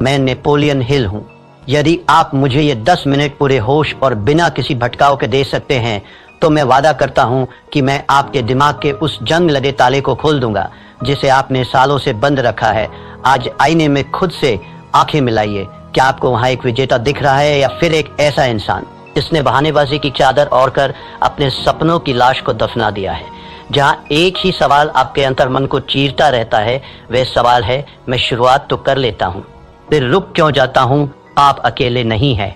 मैं Napoleon Hill हूँ। यदि आप मुझे ये 10 मिनट पूरे होश और बिना किसी भटकाव के दे सकते हैं तो मैं वादा करता हूँ कि मैं आपके दिमाग के उस जंग लगे ताले को खोल दूंगा जिसे आपने सालों से बंद रखा है। आज आईने में खुद से आंखें मिलाइए। क्या आपको वहाँ एक विजेता दिख रहा है या फिर एक ऐसा इंसान जिसने बहानेबाजी की चादर ओढ़कर अपने सपनों की लाश को दफना दिया है? जहाँ एक ही सवाल आपके अंतर्मन को चीरता रहता है, वह सवाल है, मैं शुरुआत तो कर लेता हूँ, फिर रुक क्यों जाता हूँ? आप अकेले नहीं हैं।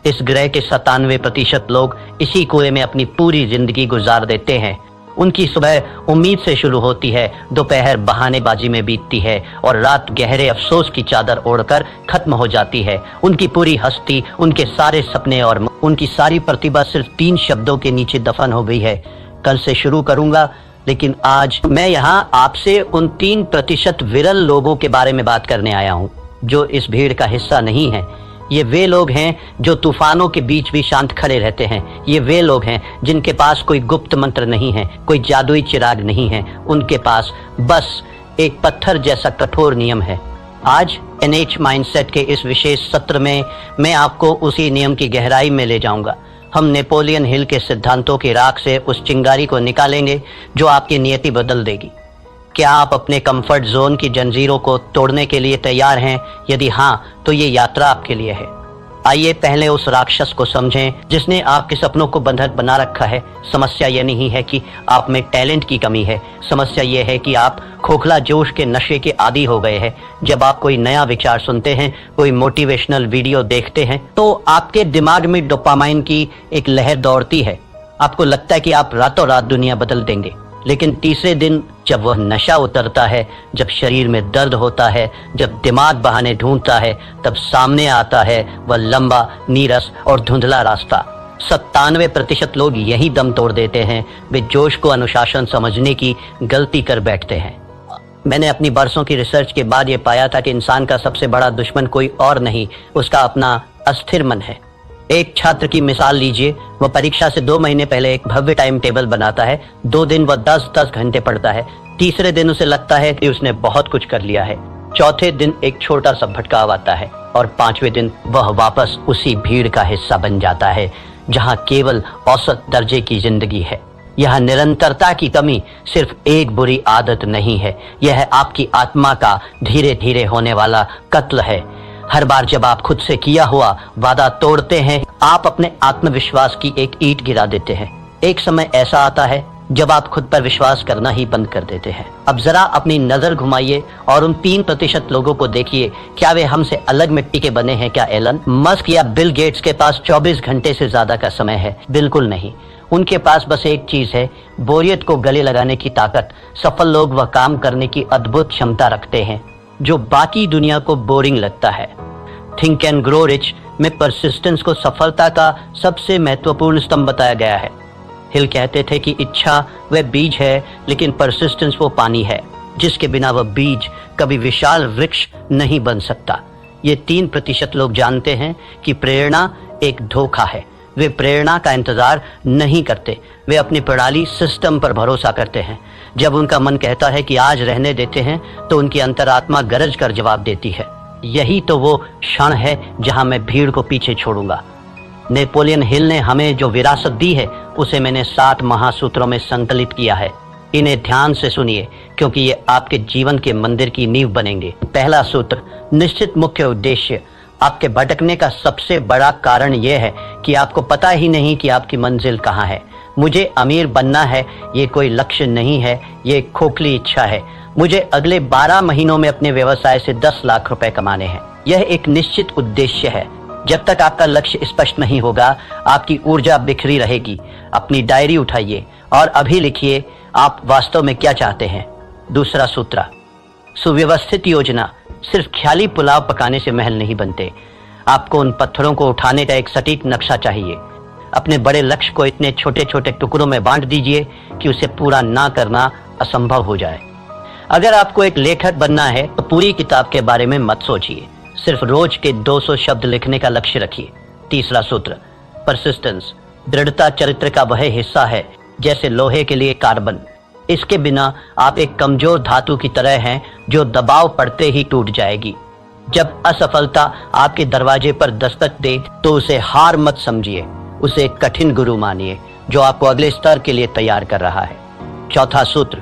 इस ग्रह के 97% लोग इसी कुएं में अपनी पूरी जिंदगी गुजार देते हैं। उनकी सुबह उम्मीद से शुरू होती है, दोपहर बहानेबाजी में बीतती है और रात गहरे अफसोस की चादर ओढ़कर खत्म हो जाती है। उनकी पूरी हस्ती, उनके सारे सपने और उनकी सारी प्रतिभा सिर्फ 3 शब्दों के नीचे दफन हो गई है। कल से शुरू करूंगा, लेकिन आज मैं यहाँ आपसे उन 3% विरल लोगों के बारे में बात करने आया हूँ जो इस भीड़ का हिस्सा नहीं है। ये वे लोग हैं जो तूफानों के बीच भी शांत खड़े रहते हैं। ये वे लोग हैं जिनके पास कोई गुप्त मंत्र नहीं है, कोई जादुई चिराग नहीं है। उनके पास बस एक पत्थर जैसा कठोर नियम है। आज NH माइंडसेट के इस विशेष सत्र में मैं आपको उसी नियम की गहराई में ले जाऊंगा। हम नेपोलियन हिल के सिद्धांतों की राख से उस चिंगारी को निकालेंगे जो आपकी नियति बदल देगी। क्या आप अपने कंफर्ट जोन की जंजीरों को तोड़ने के लिए तैयार हैं? यदि हाँ, तो ये यात्रा आपके लिए है। आइए पहले उस राक्षस को समझें जिसने आपके सपनों को बंधक बना रखा है। समस्या ये नहीं है कि आप में टैलेंट की कमी है, समस्या ये है कि आप खोखला जोश के नशे के आदी हो गए हैं। जब आप कोई नया विचार सुनते हैं, कोई मोटिवेशनल वीडियो देखते हैं, तो आपके दिमाग में डोपामाइन की एक लहर दौड़ती है। आपको लगता है कि आप रातों रात दुनिया बदल देंगे। लेकिन तीसरे दिन जब वह नशा उतरता है, जब शरीर में दर्द होता है, जब दिमाग बहाने ढूंढता है, तब सामने आता है वह लंबा, नीरस और धुंधला रास्ता। 97% लोग यही दम तोड़ देते हैं। वे जोश को अनुशासन समझने की गलती कर बैठते हैं। मैंने अपनी बरसों की रिसर्च के बाद ये पाया था कि इंसान का सबसे बड़ा दुश्मन कोई और नहीं, उसका अपना अस्थिर मन है। एक छात्र की मिसाल लीजिए। वह परीक्षा से 2 महीने पहले एक भव्य टाइम टेबल बनाता है। 2 दिन वह 10-10 घंटे पढ़ता है। तीसरे दिन उसे लगता है कि उसने बहुत कुछ कर लिया है। चौथे दिन एक छोटा सा भटकाव आता है और 5वें दिन वह वापस उसी भीड़ का हिस्सा बन जाता है जहां केवल औसत दर्जे की जिंदगी है। यह निरंतरता की कमी सिर्फ एक बुरी आदत नहीं है, यह आपकी आत्मा का धीरे धीरे होने वाला कत्ल है। हर बार जब आप खुद से किया हुआ वादा तोड़ते हैं, आप अपने आत्मविश्वास की एक ईंट गिरा देते हैं। एक समय ऐसा आता है जब आप खुद पर विश्वास करना ही बंद कर देते हैं। अब जरा अपनी नजर घुमाइए और उन 3% लोगों को देखिए। क्या वे हमसे अलग मिट्टी के बने हैं? क्या एलन मस्क या बिल गेट्स के पास 24 घंटे से ज्यादा का समय है? बिल्कुल नहीं। उनके पास बस एक चीज है, बोरियत को गले लगाने की ताकत। सफल लोग वह काम करने की अद्भुत क्षमता रखते हैं जो बाकी दुनिया को बोरिंग लगता है। थिंक एंड ग्रो रिच में परसिस्टेंस को सफलता का सबसे महत्वपूर्ण स्तंभ बताया गया है। हिल कहते थे कि इच्छा वह बीज है, लेकिन परसिस्टेंस वो पानी है जिसके बिना वह बीज कभी विशाल वृक्ष नहीं बन सकता। ये 3% लोग जानते हैं कि प्रेरणा एक धोखा है। वे प्रेरणा का इंतजार नहीं करते, वे अपनी प्रणाली सिस्टम पर भरोसा करते हैं। जब उनका मन कहता है कि आज रहने देते हैं, तो उनकी अंतरात्मा गरज कर जवाब देती है, यही तो वो क्षण है जहां मैं भीड़ को पीछे छोड़ूंगा। नेपोलियन हिल ने हमें जो विरासत दी है उसे मैंने 7 महासूत्रों में संकलित किया है। इन्हें ध्यान से सुनिए क्योंकि ये आपके जीवन के मंदिर की नींव बनेंगे। पहला सूत्र, निश्चित मुख्य उद्देश्य। आपके भटकने का सबसे बड़ा कारण यह है कि आपको पता ही नहीं कि आपकी मंजिल कहाँ है। मुझे अमीर बनना है, ये कोई लक्ष्य नहीं है, ये एक खोखली इच्छा है। मुझे अगले 12 महीनों में अपने व्यवसाय से 10 लाख रुपए कमाने हैं। यह एक निश्चित उद्देश्य है। जब तक आपका लक्ष्य स्पष्ट नहीं होगा, आपकी ऊर्जा बिखरी रहेगी। अपनी डायरी उठाइए और अभी लिखिए आप वास्तव में क्या चाहते हैं। दूसरा सूत्र, सुव्यवस्थित योजना। सिर्फ ख्याली पुलाव पकाने से महल नहीं बनते। आपको उन पत्थरों को उठाने का एक सटीक नक्शा चाहिए। अपने बड़े लक्ष्य को इतने छोटे छोटे टुकड़ों में बांट दीजिए कि उसे पूरा ना करना असंभव हो जाए। अगर आपको एक लेखक बनना है तो पूरी किताब के बारे में मत सोचिए, सिर्फ रोज के 200 शब्द लिखने का लक्ष्य रखिए। तीसरा सूत्र, परसिस्टेंस। दृढ़ता चरित्र का वह हिस्सा है जैसे लोहे के लिए कार्बन। इसके बिना आप एक कमजोर धातु की तरह हैं जो दबाव पड़ते ही टूट जाएगी। जब असफलता आपके दरवाजे पर दस्तक दे तो उसे हार मत समझिए, उसे एक कठिन गुरु मानिए जो आपको अगले स्तर के लिए तैयार कर रहा है। चौथा सूत्र,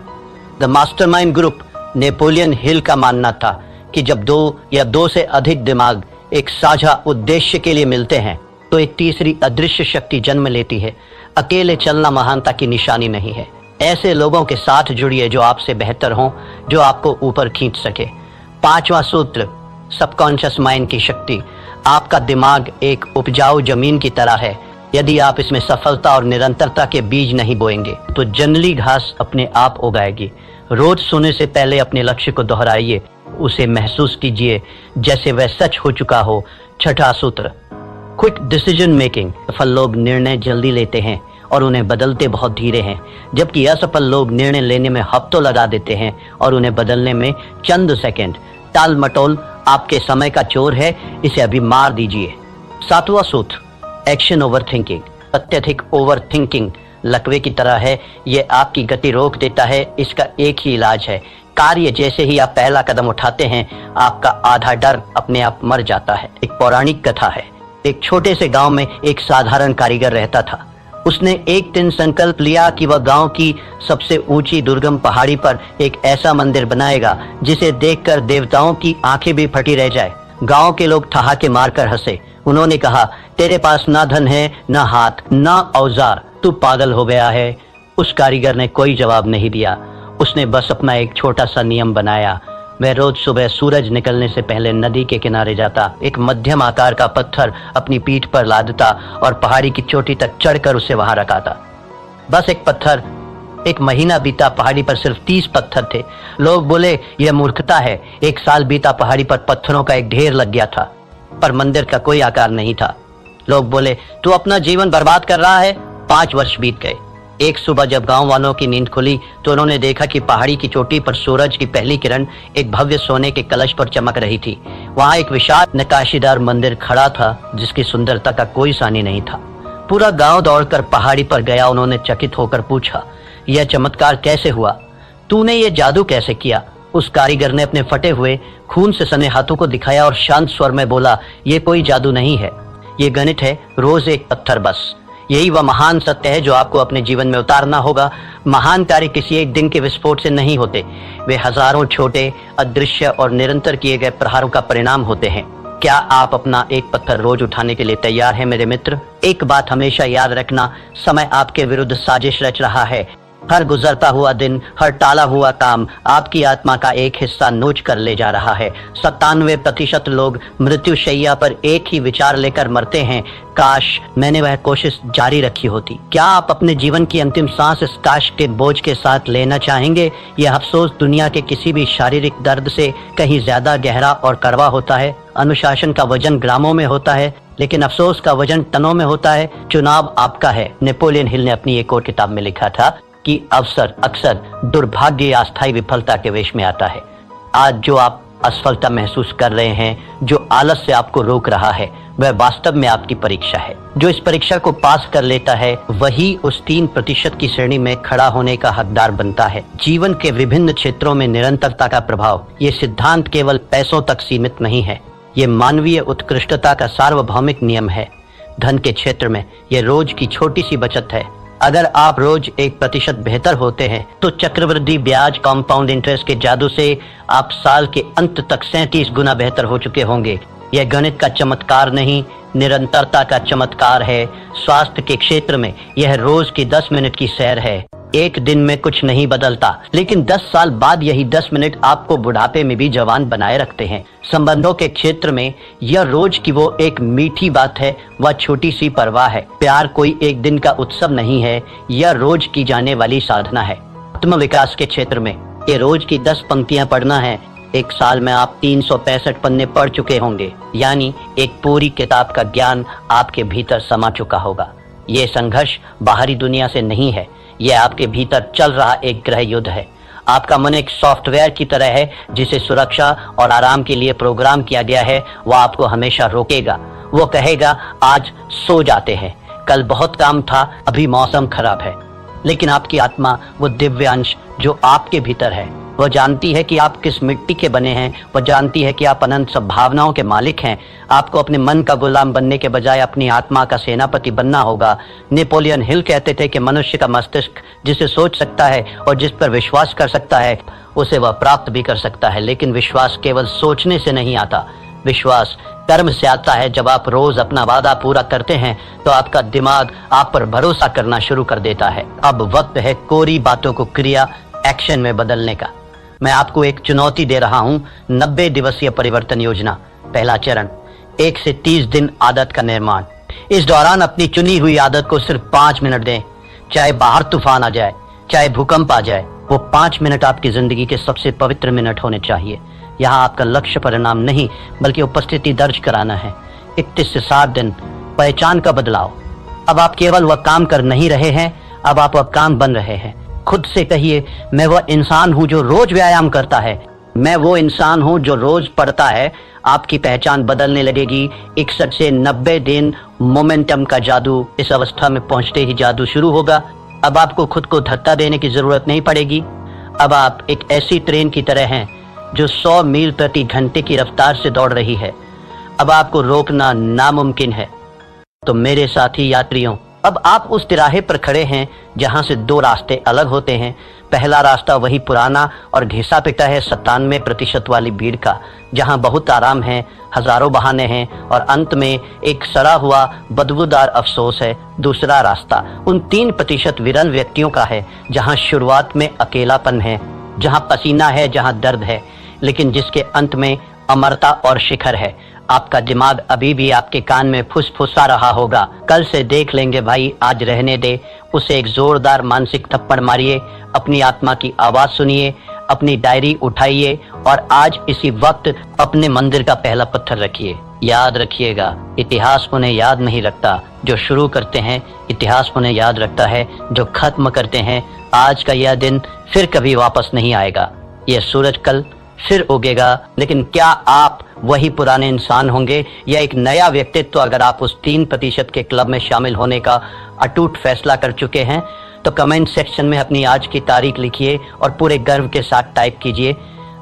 the mastermind group. Napoleon Hill का मानना था कि जब दो या दो से अधिक दिमाग एक साझा उद्देश्य के लिए मिलते हैं तो एक तीसरी अदृश्य शक्ति जन्म लेती है। अकेले चलना महानता की निशानी नहीं है। ऐसे लोगों के साथ जुड़िए जो आपसे बेहतर हों, जो आपको ऊपर खींच सके। पांचवा सूत्र, सबकॉन्शियस माइंड की शक्ति। आपका दिमाग एक उपजाऊ जमीन की तरह है। यदि आप इसमें सफलता और निरंतरता के बीज नहीं बोएंगे तो जंगली घास अपने आप उगाएगी। रोज सोने से पहले अपने लक्ष्य को दोहराइए, उसे महसूस कीजिए जैसे वह सच हो चुका हो। छठा सूत्र, क्विक डिसीजन मेकिंग। सफल लोग निर्णय जल्दी लेते हैं और उन्हें बदलते बहुत धीरे हैं, जबकि असफल लोग निर्णय लेने में हफ्तों लगा देते हैं और उन्हें बदलने में चंद सेकंड। टाल मटोल आपके समय का चोर है, इसे अभी मार दीजिए। सातवां सूत्र, एक्शन ओवर थिंकिंग। अत्यधिक ओवर थिंकिंग लकवे की तरह है, ये आपकी गति रोक देता है। इसका एक ही इलाज है, कार्य। जैसे ही आप पहला कदम उठाते हैं आपका आधा डर अपने आप मर जाता है। एक पौराणिक कथा है। एक छोटे से गांव में एक साधारण कारीगर रहता था। उसने एक दिन संकल्प लिया कि वह गांव की सबसे ऊंची दुर्गम पहाड़ी पर एक ऐसा मंदिर बनाएगा जिसे देखकर देवताओं की आंखें भी फटी रह जाए। गांव के लोग ठहाके मारकर हंसे। उन्होंने कहा, तेरे पास ना धन है, ना हाथ, ना औजार, तू पागल हो गया है। उस कारीगर ने कोई जवाब नहीं दिया। उसने बस अपना एक छोटा सा नियम बनाया। वह रोज सुबह सूरज निकलने से पहले नदी के किनारे जाता, एक मध्यम आकार का पत्थर अपनी पीठ पर लादता और पहाड़ी की चोटी तक चढ़कर उसे वहां रखाता। बस एक पत्थर। एक महीना बीता, पहाड़ी पर सिर्फ 30 पत्थर थे। लोग बोले, यह मूर्खता है। एक साल बीता, पहाड़ी पर पत्थरों का एक ढेर लग गया था, पर मंदिर का कोई आकार नहीं था। लोग बोले, तू अपना जीवन बर्बाद कर रहा है। 5 वर्ष बीत गए। एक सुबह जब गांव वालों की नींद खुली तो उन्होंने देखा कि पहाड़ी की चोटी पर सूरज की पहली किरण एक भव्य सोने के कलश पर चमक रही थी। वहां एक विशाल नक्काशीदार मंदिर खड़ा था जिसकी सुंदरता का कोई सानी नहीं था। पूरा गांव दौड़कर पहाड़ी पर गया। उन्होंने चकित होकर पूछा, यह चमत्कार कैसे हुआ? तूने ये जादू कैसे किया? उस कारीगर ने अपने फटे हुए खून से सने हाथों को दिखाया और शांत स्वर में बोला, ये कोई जादू नहीं है, ये गणित है। रोज एक पत्थर बस। यही वह महान सत्य है जो आपको अपने जीवन में उतारना होगा। महान कार्य किसी एक दिन के विस्फोट से नहीं होते, वे हजारों छोटे, अदृश्य और निरंतर किए गए प्रहारों का परिणाम होते हैं। क्या आप अपना एक पत्थर रोज उठाने के लिए तैयार हैं मेरे मित्र? एक बात हमेशा याद रखना, समय आपके विरुद्ध साजिश रच रहा है। हर गुजरता हुआ दिन, हर टाला हुआ काम आपकी आत्मा का एक हिस्सा नोच कर ले जा रहा है। 97% लोग मृत्युशैया पर एक ही विचार लेकर मरते हैं, काश मैंने वह कोशिश जारी रखी होती। क्या आप अपने जीवन की अंतिम सांस इस काश के बोझ के साथ लेना चाहेंगे? यह अफसोस दुनिया के किसी भी शारीरिक दर्द से कहीं ज्यादा गहरा और कड़वा होता है। अनुशासन का वजन ग्रामों में होता है, लेकिन अफसोस का वजन टनों में होता है। चुनाव आपका है। नेपोलियन हिल ने अपनी एक और किताब में लिखा था कि अवसर अक्सर दुर्भाग्य या अस्थायी विफलता के वेश में आता है। आज जो आप असफलता महसूस कर रहे हैं, जो आलस से आपको रोक रहा है, वह वास्तव में आपकी परीक्षा है। जो इस परीक्षा को पास कर लेता है वही उस 3% की श्रेणी में खड़ा होने का हकदार बनता है। जीवन के विभिन्न क्षेत्रों में निरंतरता का प्रभाव, ये सिद्धांत केवल पैसों तक सीमित नहीं है, ये मानवीय उत्कृष्टता का सार्वभौमिक नियम है। धन के क्षेत्र में यह रोज की छोटी सी बचत है। अगर आप रोज 1% बेहतर होते हैं तो चक्रवृद्धि ब्याज, कंपाउंड इंटरेस्ट के जादू से आप साल के अंत तक 37 गुना बेहतर हो चुके होंगे। यह गणित का चमत्कार नहीं, निरंतरता का चमत्कार है। स्वास्थ्य के क्षेत्र में यह रोज की 10 मिनट की सैर है। एक दिन में कुछ नहीं बदलता, लेकिन 10 साल बाद यही 10 मिनट आपको बुढ़ापे में भी जवान बनाए रखते हैं। संबंधों के क्षेत्र में यह रोज की वो एक मीठी बात है, वह छोटी सी परवाह है। प्यार कोई एक दिन का उत्सव नहीं है, यह रोज की जाने वाली साधना है। आत्म विकास के क्षेत्र में ये रोज की 10 पंक्तियां पढ़ना है। एक साल में आप 365 पन्ने पढ़ चुके होंगे, यानी एक पूरी किताब का ज्ञान आपके भीतर समा चुका होगा। ये संघर्ष बाहरी दुनिया से नहीं है, यह आपके भीतर चल रहा एक गृह युद्ध है। आपका मन एक सॉफ्टवेयर की तरह है जिसे सुरक्षा और आराम के लिए प्रोग्राम किया गया है। वह आपको हमेशा रोकेगा। वो कहेगा, आज सो जाते हैं, कल बहुत काम था, अभी मौसम खराब है। लेकिन आपकी आत्मा, वो दिव्य अंश जो आपके भीतर है, वो जानती है कि आप किस मिट्टी के बने हैं, वो जानती है कि आप अनंत संभावनाओं के मालिक हैं। आपको अपने मन का गुलाम बनने के बजाय अपनी आत्मा का सेनापति बनना होगा। नेपोलियन हिल कहते थे कि मनुष्य का मस्तिष्क जिसे सोच सकता है और जिस पर विश्वास कर सकता है उसे वह प्राप्त भी कर सकता है, लेकिन विश्वास केवल सोचने से नहीं आता। विश्वास कर्म से आता है। जब आप रोज अपना वादा पूरा करते हैं तो आपका दिमाग आप पर भरोसा करना शुरू कर देता है। अब वक्त है कोरी बातों को क्रिया एक्शन में बदलने का। मैं आपको एक चुनौती दे रहा हूं, 90 दिवसीय परिवर्तन योजना। पहला चरण, 1 से 30 दिन आदत का निर्माण। इस दौरान अपनी चुनी हुई आदत को सिर्फ 5 मिनट दें। चाहे बाहर तूफान आ जाए, चाहे भूकंप आ जाए, वो 5 मिनट आपकी जिंदगी के सबसे पवित्र मिनट होने चाहिए। यहाँ आपका लक्ष्य परिणाम नहीं बल्कि उपस्थिति दर्ज कराना है। 31 से 60 दिन, पहचान का बदलाव। अब आप केवल वह काम कर नहीं रहे हैं, अब आप वह काम बन रहे हैं। खुद से कहिए, मैं वह इंसान हूं जो रोज व्यायाम करता है, मैं वो इंसान हूं जो रोज पढ़ता है। आपकी पहचान बदलने लगेगी। 61 से 90 दिन मोमेंटम का जादू। इस अवस्था में पहुंचते ही जादू शुरू होगा। अब आपको खुद को धक्का देने की जरूरत नहीं पड़ेगी। अब आप एक ऐसी ट्रेन की तरह हैं जो 100 मील प्रति घंटे की रफ्तार से दौड़ रही है। अब आपको रोकना नामुमकिन है। तो मेरे साथी यात्रियों, अब आप उस तिराहे पर खड़े हैं जहां से 2 रास्ते अलग होते हैं। पहला रास्ता वही पुराना और घिसा पिटा है 97% वाली भीड़ का, जहां बहुत आराम है, हजारों बहाने हैं और अंत में एक सड़ा हुआ बदबूदार अफसोस है। दूसरा रास्ता उन 3% विरल व्यक्तियों का है जहां शुरुआत में अकेलापन है, जहां पसीना है, जहां दर्द है, लेकिन जिसके अंत में अमरता और शिखर है। आपका दिमाग अभी भी आपके कान में फुसफुसा रहा होगा, कल से देख लेंगे भाई, आज रहने दे। उसे एक जोरदार मानसिक थप्पड़ मारिए, अपनी आत्मा की आवाज सुनिए, अपनी डायरी उठाइए और आज इसी वक्त अपने मंदिर का पहला पत्थर रखिए। याद रखिएगा, इतिहास उन्हें याद नहीं रखता जो शुरू करते हैं, इतिहास उन्हें याद रखता है जो खत्म करते हैं। आज का यह दिन फिर कभी वापस नहीं आएगा। यह सूरज कल फिर उगेगा, लेकिन क्या आप वही पुराने इंसान होंगे या एक नया व्यक्तित्व? अगर आप उस 3% के क्लब में शामिल होने का अटूट फैसला कर चुके हैं तो कमेंट सेक्शन में अपनी आज की तारीख लिखिए और पूरे गर्व के साथ टाइप कीजिए,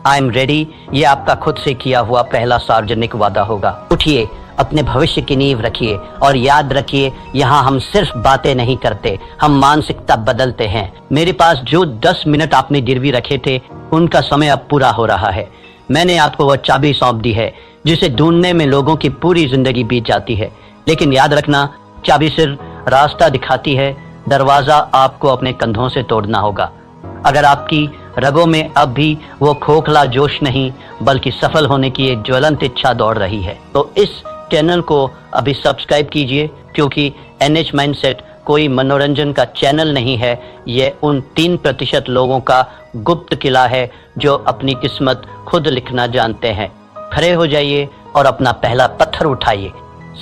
आई एम रेडी। ये आपका खुद से किया हुआ पहला सार्वजनिक वादा होगा। उठिए, अपने भविष्य की नींव रखिए और याद रखिए, यहाँ हम सिर्फ बातें नहीं करते, हम मानसिकता बदलते हैं। मेरे पास जो 10 मिनट आपने गिरवी रखे थे उनका समय अब पूरा हो रहा है। मैंने आपको वह चाबी सौंप दी है जिसे ढूंढने में लोगों की पूरी जिंदगी बीत जाती है, लेकिन याद रखना, चाबी सिर्फ रास्ता दिखाती है, दरवाजा आपको अपने कंधों से तोड़ना होगा। अगर आपकी रगों में अब भी वो खोखला जोश नहीं बल्कि सफल होने की एक ज्वलंत इच्छा दौड़ रही है तो इस चैनल को अभी सब्सक्राइब कीजिए, क्योंकि NH माइंडसेट कोई मनोरंजन का चैनल नहीं है। ये उन 3% लोगों का गुप्त किला है जो अपनी किस्मत खुद लिखना जानते हैं। खड़े हो जाइए और अपना पहला पत्थर उठाइए।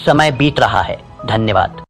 समय बीत रहा है। धन्यवाद।